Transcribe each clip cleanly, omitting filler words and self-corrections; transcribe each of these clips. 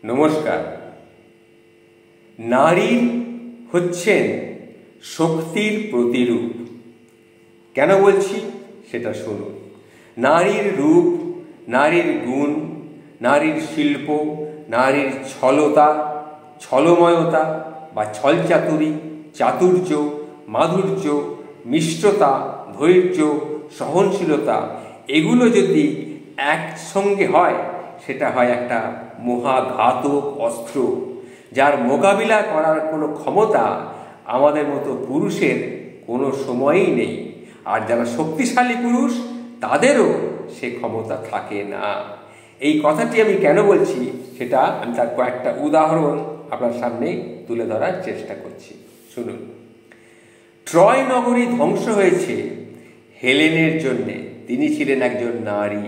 নমস্কার। নারী হচ্ছেন শক্তির প্রতিরূপ। কেন বলছি সেটা শুনুন। নারীর রূপ, নারীর গুণ, নারীর শিল্প, নারীর ছলতা, ছলময়তা বা ছলচাতুরী, চাতুর্য, মাধুর্য, মিষ্টতা, ধৈর্য, সহনশীলতা, এগুলো যদি একসঙ্গে হয় সেটা হয় একটা মহাঘাতক অস্ত্র, যার মোকাবিলা করার কোনো ক্ষমতা আমাদের মতো পুরুষের কোনো সময়ই নেই। আর যারা শক্তিশালী পুরুষ তাদেরও সে ক্ষমতা থাকে না। এই কথাটি আমি কেন বলছি সেটা আমি তার কয়েকটা উদাহরণ আপনার সামনে তুলে ধরার চেষ্টা করছি। শুনুন। ট্রয় নগরী ধ্বংস হয়েছে হেলেনের জন্যে, তিনি ছিলেন একজন নারী।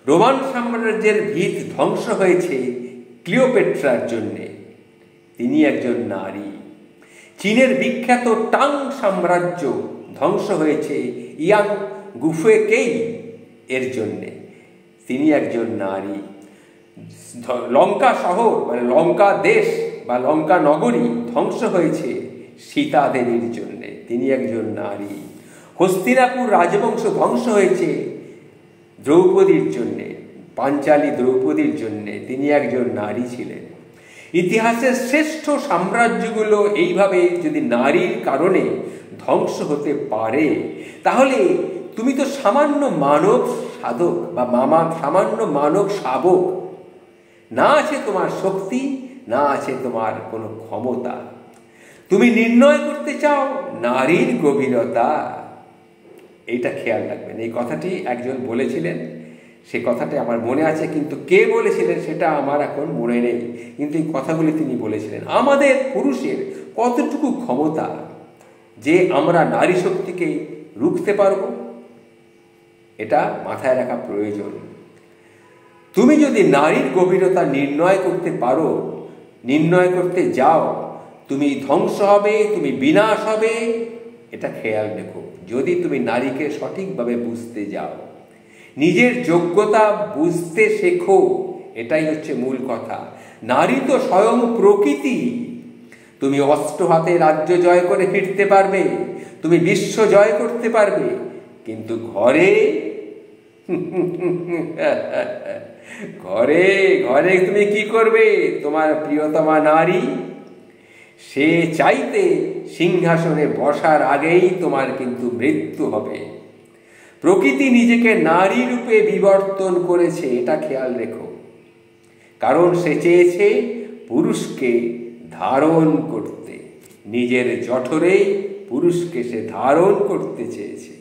রোমান সাম্রাজ্যের ভিত ধ্বংস হয়েছে ক্লিওপেট্রার জন্যে, তিনি একজন নারী। চীনের বিখ্যাত টাং সাম্রাজ্য ধ্বংস হয়েছে ইয়াং গুফেকেই এর জন্যে, তিনি একজন নারী। লঙ্কা শহর মানে লঙ্কা দেশ বা লঙ্কা নগরী ধ্বংস হয়েছে সীতা দেবীর জন্যে, তিনি একজন নারী। হস্তিনাপুর রাজবংশ ধ্বংস হয়েছে দ্রৌপদীর জন্যে, পাঞ্চালী দ্রৌপদীর জন্যে, তিনি একজন নারী ছিলেন। ইতিহাসের শ্রেষ্ঠ সাম্রাজ্যগুলো এইভাবে যদি নারীর কারণে ধ্বংস হতে পারে, তাহলে তুমি তো সামান্য মানব সাধক বা সামান্য মানব শাবক। না আছে তোমার শক্তি, না আছে তোমার কোনো ক্ষমতা। তুমি নির্ণয় করতে চাও নারীর গভীরতা, এইটা খেয়াল রাখবেন। এই কথাটি একজন বলেছিলেন, সে কথাটি আমার মনে আছে, কিন্তু কে বলেছিলেন সেটা আমার এখন মনে নেই। কিন্তু এই কথাগুলি তিনি বলেছিলেন। আমাদের পুরুষের কতটুকু ক্ষমতা যে আমরা নারী শক্তিকে রুখতে পারব, এটা মাথায় রাখা প্রয়োজন। তুমি যদি নারীর গভীরতা নির্ণয় করতে পারো, নির্ণয় করতে যাও, তুমি ধ্বংস হবে, তুমি বিনাশ হবে, এটা খেয়াল রেখো। যদি তুমি নারীকে সঠিকভাবে বুঝতে যাও, নিজের যোগ্যতা বুঝতে শেখো, এটাই হচ্ছে মূল কথা। নারী তো স্বয়ং প্রকৃতি। তুমি অস্ত্র হাতে রাজ্য জয় করে ফিরতে পারবে, তুমি বিশ্ব জয় করতে পারবে, কিন্তু ঘরে ঘরে ঘরে তুমি কি করবে? তোমার প্রিয়তমা নারী, সে চাইতে সিংহাসনে বসার আগেই তোমার কিন্তু মৃত্যু হবে। প্রকৃতি নিজেকে নারী রূপে বিবর্তন করেছে, এটা খেয়াল রেখো। কারণ সে চেয়েছে পুরুষকে ধারণ করতে, নিজের জঠরে পুরুষকে সে ধারণ করতে চেয়েছে।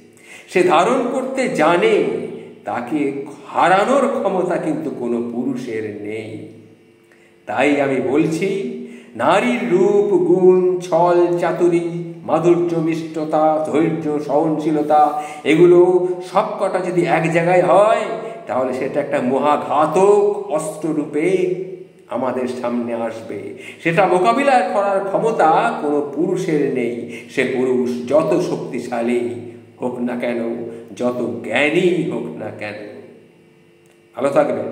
সে ধারণ করতে জানে, তাকে হারানোর ক্ষমতা কিন্তু কোনো পুরুষের নেই। তাই আমি বলছি, নারীর রূপ, গুণ, ছল চাতুরী, মাধুর্য, মিষ্টতা, ধৈর্য, সহনশীলতা, এগুলো সবকটা যদি এক জায়গায় হয়, তাহলে সেটা একটা মহাঘাতক অস্ত্ররূপে আমাদের সামনে আসবে। সেটা মোকাবিলা করার ক্ষমতা কোনো পুরুষের নেই। সে পুরুষ যত শক্তিশালী হোক না কেন, যত জ্ঞানী হোক না কেন। ভালো থাকবেন।